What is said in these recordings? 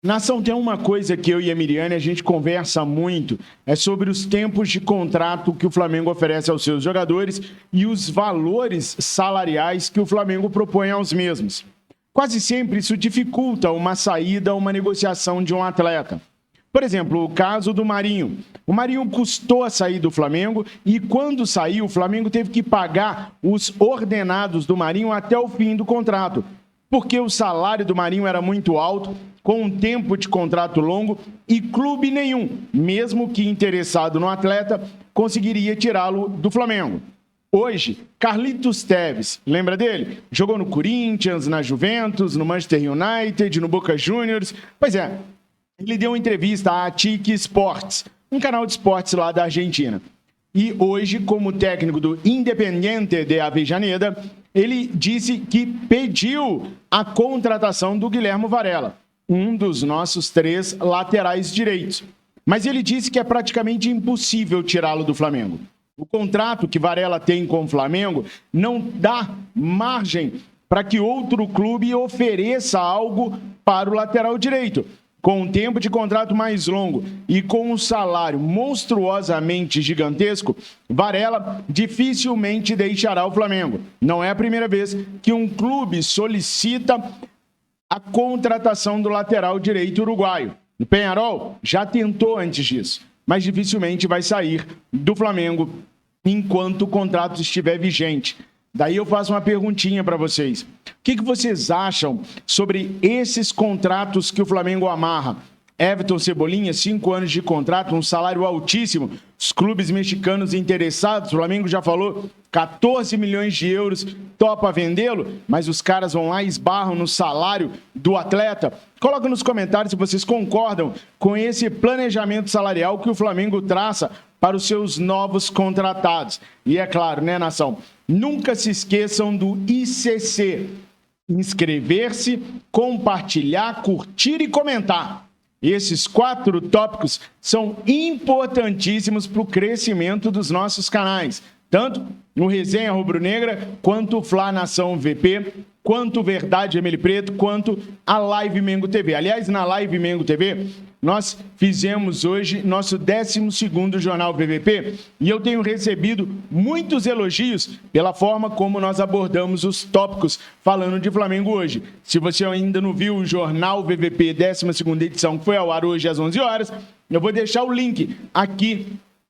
Nação, tem uma coisa que eu e a Miriane a gente conversa muito, é sobre os tempos de contrato que o Flamengo oferece aos seus jogadores e os valores salariais que o Flamengo propõe aos mesmos. Quase sempre isso dificulta uma saída, uma negociação de um atleta. Por exemplo, o caso do Marinho. O Marinho custou a sair do Flamengo e quando saiu, o Flamengo teve que pagar os ordenados do Marinho até o fim do contrato, porque o salário do Marinho era muito alto, com um tempo de contrato longo e clube nenhum, mesmo que interessado no atleta, conseguiria tirá-lo do Flamengo. Hoje, Carlitos Tevez, lembra dele? Jogou no Corinthians, na Juventus, no Manchester United, no Boca Juniors. Pois é, ele deu uma entrevista à TIC Sports, um canal de esportes lá da Argentina. E hoje, como técnico do Independiente de Avellaneda, ele disse que pediu a contratação do Guilherme Varela, um dos nossos 3 laterais direitos. Mas ele disse que é praticamente impossível tirá-lo do Flamengo. O contrato que Varela tem com o Flamengo não dá margem para que outro clube ofereça algo para o lateral direito. Com um tempo de contrato mais longo e com um salário monstruosamente gigantesco, Varela dificilmente deixará o Flamengo. Não é a primeira vez que um clube solicita a contratação do lateral direito uruguaio. O Peñarol já tentou antes disso, mas dificilmente vai sair do Flamengo enquanto o contrato estiver vigente. Daí eu faço uma perguntinha para vocês. O que vocês acham sobre esses contratos que o Flamengo amarra? Everton Cebolinha, 5 anos de contrato, um salário altíssimo. Os clubes mexicanos interessados, o Flamengo já falou, 14 milhões de euros, topa vendê-lo, mas os caras vão lá e esbarram no salário do atleta. Coloca nos comentários se vocês concordam com esse planejamento salarial que o Flamengo traça para os seus novos contratados. E é claro, né, nação? Nunca se esqueçam do ICC. Inscrever-se, compartilhar, curtir e comentar. Esses 4 tópicos são importantíssimos para o crescimento dos nossos canais, tanto no Resenha Rubro-Negra, quanto o Fla Nação VP, quanto Verdade Vermelho e Preto, quanto a Live Mengo TV. Aliás, na Live Mengo TV, nós fizemos hoje nosso 12º Jornal VVP e eu tenho recebido muitos elogios pela forma como nós abordamos os tópicos falando de Flamengo hoje. Se você ainda não viu o Jornal VVP 12ª edição, que foi ao ar hoje às 11 horas, eu vou deixar o link aqui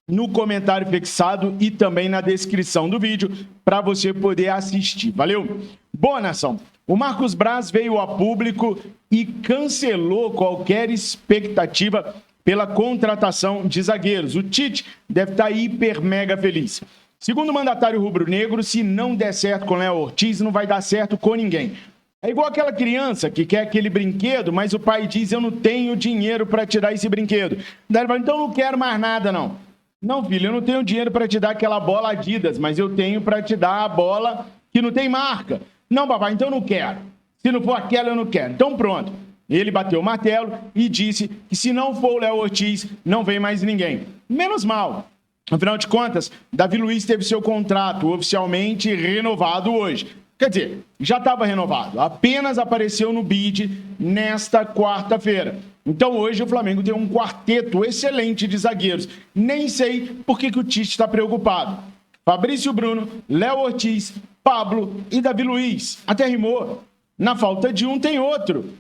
no comentário fixado e também na descrição do vídeo para você poder assistir. Valeu? Boa, nação! O Marcos Braz veio a público e cancelou qualquer expectativa pela contratação de zagueiros. O Tite deve estar hiper mega feliz. Segundo o mandatário rubro-negro, se não der certo com Léo Ortiz, não vai dar certo com ninguém. É igual aquela criança que quer aquele brinquedo, mas o pai diz, eu não tenho dinheiro para te dar esse brinquedo. Daí ele fala, então não quero mais nada, não. Não, filho, eu não tenho dinheiro para te dar aquela bola Adidas, mas eu tenho para te dar a bola que não tem marca. Não, papai, então eu não quero. Se não for aquela, eu não quero. Então pronto. Ele bateu o martelo e disse que se não for o Léo Ortiz, não vem mais ninguém. Menos mal. Afinal de contas, Davi Luiz teve seu contrato oficialmente renovado hoje. Quer dizer, já estava renovado. Apenas apareceu no bid nesta quarta-feira. Então hoje o Flamengo tem um quarteto excelente de zagueiros. Nem sei por que o Tite está preocupado. Fabrício Bruno, Léo Ortiz, Pablo e Davi Luiz. Até rimou. Na falta de um tem outro.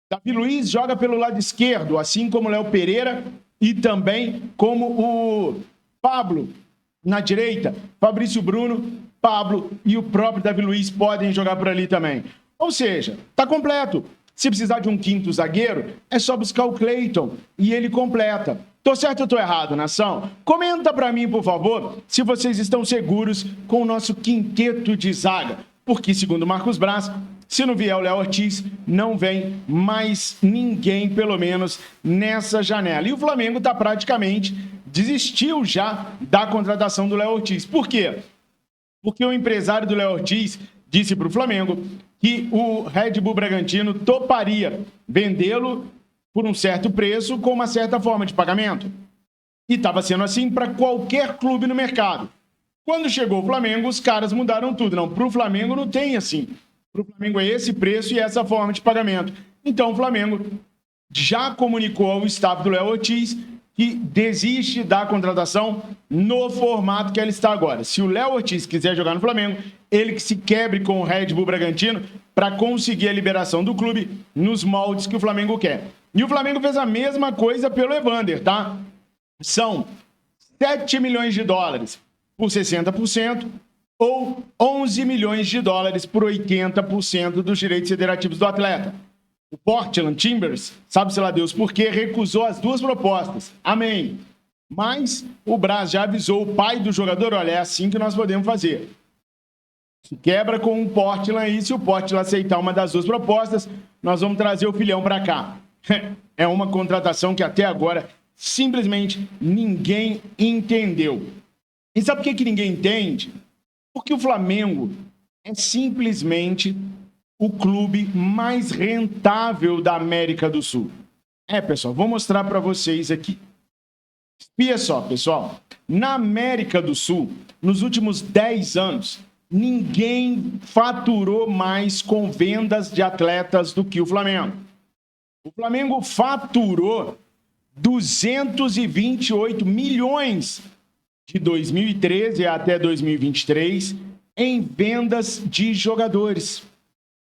Davi Luiz joga pelo lado esquerdo, assim como Léo Pereira e também como o Pablo na direita. Fabrício Bruno, Pablo e o próprio Davi Luiz podem jogar por ali também. Ou seja, tá completo. Se precisar de um quinto zagueiro, é só buscar o Cleiton e ele completa. Tô certo ou tô errado, nação? Comenta pra mim, por favor, se vocês estão seguros com o nosso quinteto de zaga. Porque, segundo Marcos Braz, se não vier o Léo Ortiz, não vem mais ninguém, pelo menos, nessa janela. E o Flamengo tá praticamente desistiu já da contratação do Léo Ortiz. Por quê? Porque o empresário do Léo Ortiz disse para o Flamengo que o Red Bull Bragantino toparia vendê-lo por um certo preço com uma certa forma de pagamento. E estava sendo assim para qualquer clube no mercado. Quando chegou o Flamengo, os caras mudaram tudo. Não, para o Flamengo não tem assim. Para o Flamengo é esse preço e essa forma de pagamento. Então o Flamengo já comunicou ao staff do Léo Ortiz que desiste da contratação no formato que ela está agora. Se o Léo Ortiz quiser jogar no Flamengo, ele que se quebre com o Red Bull Bragantino para conseguir a liberação do clube nos moldes que o Flamengo quer. E o Flamengo fez a mesma coisa pelo Evander, tá? São 7 milhões de dólares por 60% ou 11 milhões de dólares por 80% dos direitos federativos do atleta. O Portland Timbers, sabe-se lá Deus por quê, recusou as duas propostas. Amém. Mas o Braz já avisou o pai do jogador, olha, é assim que nós podemos fazer. Se quebra com o Portland aí, se o Portland aceitar uma das duas propostas, nós vamos trazer o filhão para cá. É uma contratação que até agora simplesmente ninguém entendeu. E sabe por que ninguém entende? Porque o Flamengo é simplesmente o clube mais rentável da América do Sul. Pessoal, vou mostrar para vocês aqui. Espia só, pessoal. Na América do Sul, nos últimos 10 anos, ninguém faturou mais com vendas de atletas do que o Flamengo. O Flamengo faturou 228 milhões de 2013 até 2023 em vendas de jogadores.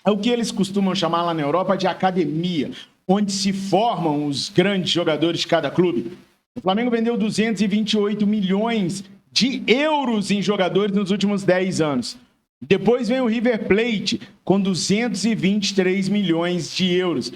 É o que eles costumam chamar lá na Europa de academia, onde se formam os grandes jogadores de cada clube. O Flamengo vendeu 228 milhões de euros em jogadores nos últimos 10 anos. Depois vem o River Plate com 223 milhões de euros.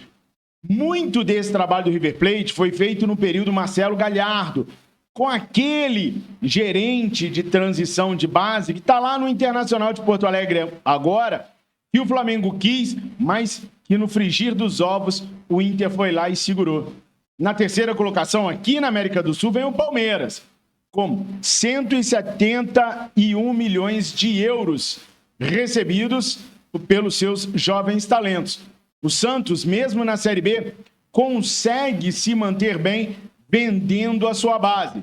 Muito desse trabalho do River Plate foi feito no período Marcelo Galhardo, com aquele gerente de transição de base que está lá no Internacional de Porto Alegre agora, que o Flamengo quis, mas que no frigir dos ovos o Inter foi lá e segurou. Na terceira colocação aqui na América do Sul vem o Palmeiras, com 171 milhões de euros recebidos pelos seus jovens talentos. O Santos, mesmo na Série B, consegue se manter bem vendendo a sua base.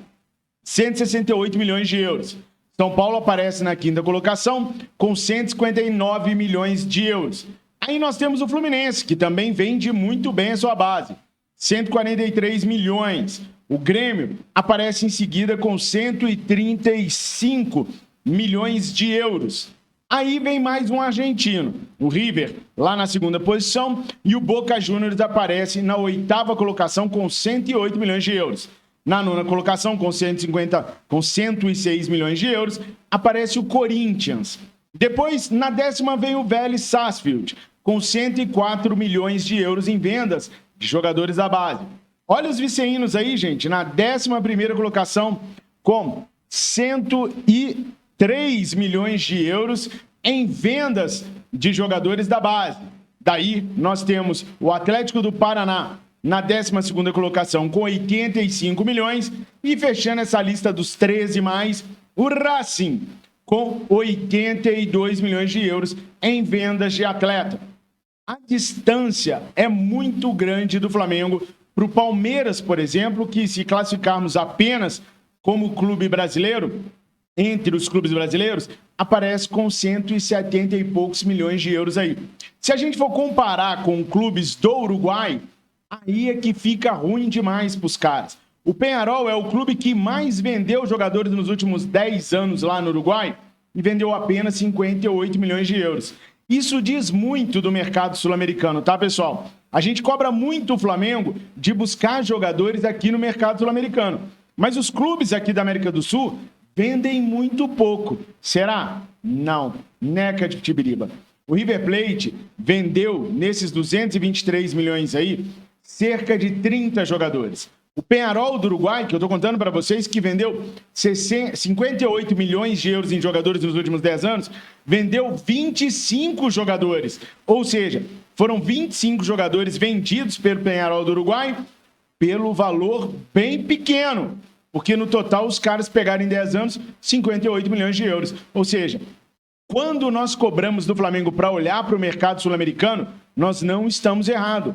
168 milhões de euros. São Paulo aparece na quinta colocação com 159 milhões de euros. Aí nós temos o Fluminense, que também vende muito bem a sua base. 143 milhões. O Grêmio aparece em seguida com 135 milhões de euros. Aí vem mais um argentino, o River, lá na segunda posição, e o Boca Juniors aparece na oitava colocação com 108 milhões de euros. Na nona colocação, com 106 milhões de euros, aparece o Corinthians. Depois, na décima, vem o Vélez Sarsfield, com 104 milhões de euros em vendas de jogadores da base. Olha os viceinos aí, gente, na 11ª colocação, com 103 milhões de euros em vendas de jogadores da base. Daí, nós temos o Atlético do Paraná, na 12ª colocação, com 85 milhões. E fechando essa lista dos 13 mais, o Racing, com 82 milhões de euros em vendas de atleta. A distância é muito grande do Flamengo para o Palmeiras, por exemplo, que se classificarmos apenas como clube brasileiro, entre os clubes brasileiros, aparece com 170 e poucos milhões de euros aí. Se a gente for comparar com clubes do Uruguai, aí é que fica ruim demais para os caras. O Peñarol é o clube que mais vendeu jogadores nos últimos 10 anos lá no Uruguai e vendeu apenas 58 milhões de euros. Isso diz muito do mercado sul-americano, tá, pessoal? A gente cobra muito o Flamengo de buscar jogadores aqui no mercado sul-americano. Mas os clubes aqui da América do Sul vendem muito pouco. Será? Não. Neca de Tibiriba. O River Plate vendeu, nesses 223 milhões aí, cerca de 30 jogadores. O Peñarol do Uruguai, que eu estou contando para vocês, que vendeu 58 milhões de euros em jogadores nos últimos 10 anos, vendeu 25 jogadores. Ou seja, foram 25 jogadores vendidos pelo Peñarol do Uruguai pelo valor bem pequeno. Porque no total os caras pegaram em 10 anos 58 milhões de euros. Ou seja, quando nós cobramos do Flamengo para olhar para o mercado sul-americano, nós não estamos errados.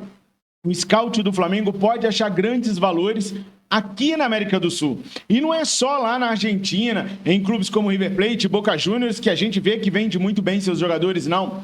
O scout do Flamengo pode achar grandes valores aqui na América do Sul. E não é só lá na Argentina, em clubes como River Plate e Boca Juniors, que a gente vê que vende muito bem seus jogadores, não.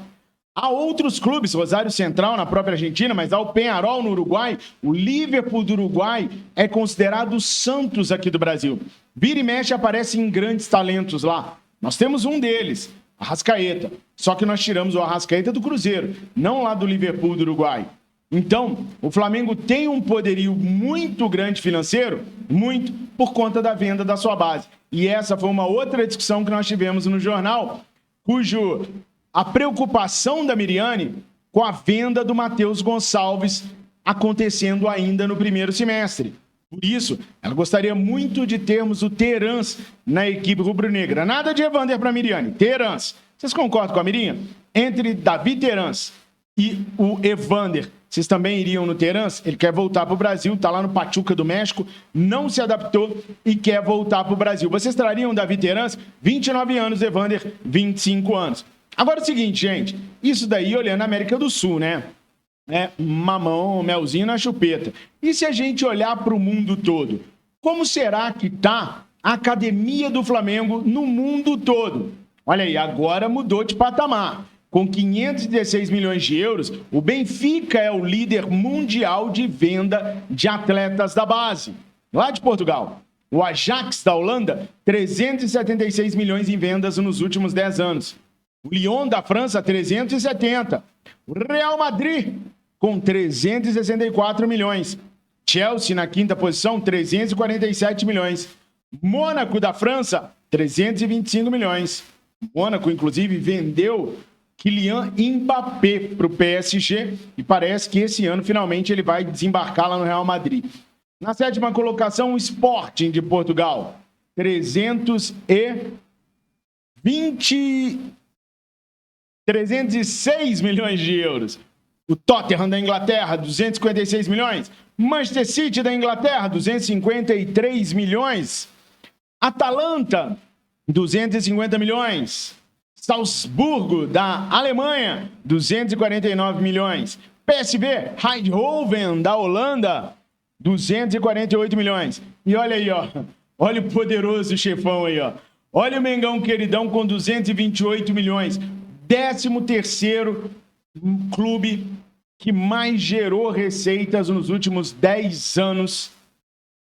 Há outros clubes, Rosário Central na própria Argentina, mas há o Peñarol no Uruguai, o Liverpool do Uruguai é considerado o Santos aqui do Brasil. Vira e mexe aparecem grandes talentos lá. Nós temos um deles, Arrascaeta. Só que nós tiramos o Arrascaeta do Cruzeiro, não lá do Liverpool do Uruguai. Então, o Flamengo tem um poderio muito grande financeiro, muito, por conta da venda da sua base. E essa foi uma outra discussão que nós tivemos no jornal, cujo a preocupação da Miriane com a venda do Matheus Gonçalves acontecendo ainda no primeiro semestre. Por isso, ela gostaria muito de termos o Terans na equipe rubro-negra. Nada de Evander para a Miriane, Terans. Vocês concordam com a Mirinha? Entre Davi Terans e o Evander, vocês também iriam no Terans? Ele quer voltar para o Brasil, está lá no Pachuca do México, não se adaptou e quer voltar para o Brasil. Vocês trariam o Davi Terans? 29 anos, Evander, 25 anos. Agora é o seguinte, gente, isso daí olhando a América do Sul, né? Mamão, melzinho na chupeta. E se a gente olhar para o mundo todo? Como será que está a academia do Flamengo no mundo todo? Olha aí, agora mudou de patamar. Com 516 milhões de euros, o Benfica é o líder mundial de venda de atletas da base. Lá de Portugal. O Ajax da Holanda, 376 milhões em vendas nos últimos 10 anos. O Lyon da França, 370. O Real Madrid, com 364 milhões. Chelsea, na quinta posição, 347 milhões. Mônaco da França, 325 milhões. Mônaco, inclusive, vendeu Kylian Mbappé para o PSG e parece que esse ano, finalmente, ele vai desembarcar lá no Real Madrid. Na sétima colocação, o Sporting de Portugal, 306 milhões de euros. O Tottenham da Inglaterra, 256 milhões. Manchester City da Inglaterra, 253 milhões. Atalanta, 250 milhões. Salzburgo da Alemanha, 249 milhões. PSV Eindhoven da Holanda, 248 milhões. E olha aí, ó. Olha o poderoso chefão aí, ó. Olha o Mengão queridão com 228 milhões. 13º clube que mais gerou receitas nos últimos 10 anos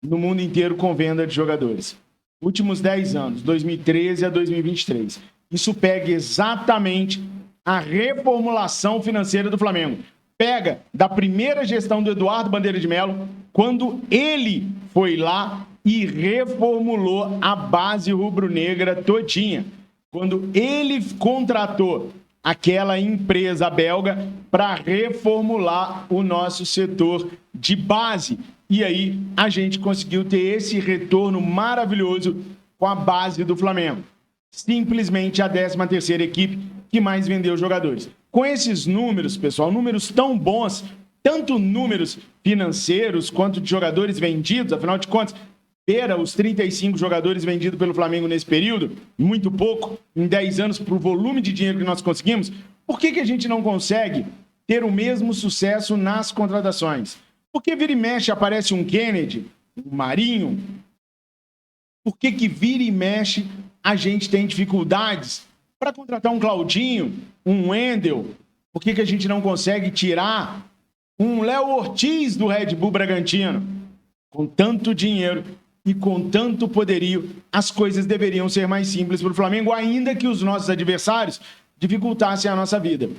no mundo inteiro com venda de jogadores. Últimos 10 anos, 2013 a 2023. Isso pega exatamente a reformulação financeira do Flamengo. Pega da primeira gestão do Eduardo Bandeira de Mello, quando ele foi lá e reformulou a base rubro-negra todinha. Quando ele contratou aquela empresa belga para reformular o nosso setor de base. E aí a gente conseguiu ter esse retorno maravilhoso com a base do Flamengo. Simplesmente a 13ª equipe que mais vendeu jogadores. Com esses números, pessoal, números tão bons, tanto números financeiros quanto de jogadores vendidos, afinal de contas, beira os 35 jogadores vendidos pelo Flamengo nesse período, muito pouco, em 10 anos, para o volume de dinheiro que nós conseguimos. Por que a gente não consegue ter o mesmo sucesso nas contratações? Por que vira e mexe aparece um Kennedy, um Marinho? Por que vira e mexe a gente tem dificuldades para contratar um Claudinho, um Wendel? Por que a gente não consegue tirar um Léo Ortiz do Red Bull Bragantino? Com tanto dinheiro e com tanto poderio, as coisas deveriam ser mais simples para o Flamengo, ainda que os nossos adversários dificultassem a nossa vida.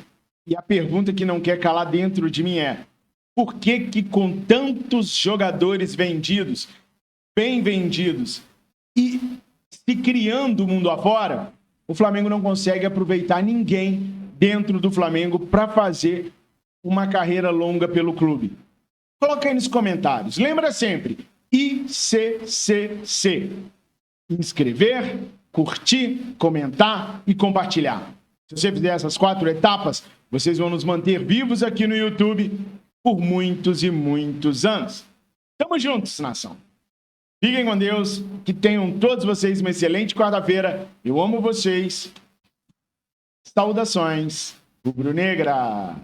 E a pergunta que não quer calar dentro de mim é: por que com tantos jogadores vendidos, bem vendidos, e se criando o mundo afora, o Flamengo não consegue aproveitar ninguém dentro do Flamengo para fazer uma carreira longa pelo clube? Coloca aí nos comentários. Lembra sempre, ICCC. Inscrever, curtir, comentar e compartilhar. Se você fizer essas 4 etapas, vocês vão nos manter vivos aqui no YouTube por muitos e muitos anos. Tamo juntos, nação. Fiquem com Deus, que tenham todos vocês uma excelente quarta-feira. Eu amo vocês. Saudações, rubro-negra.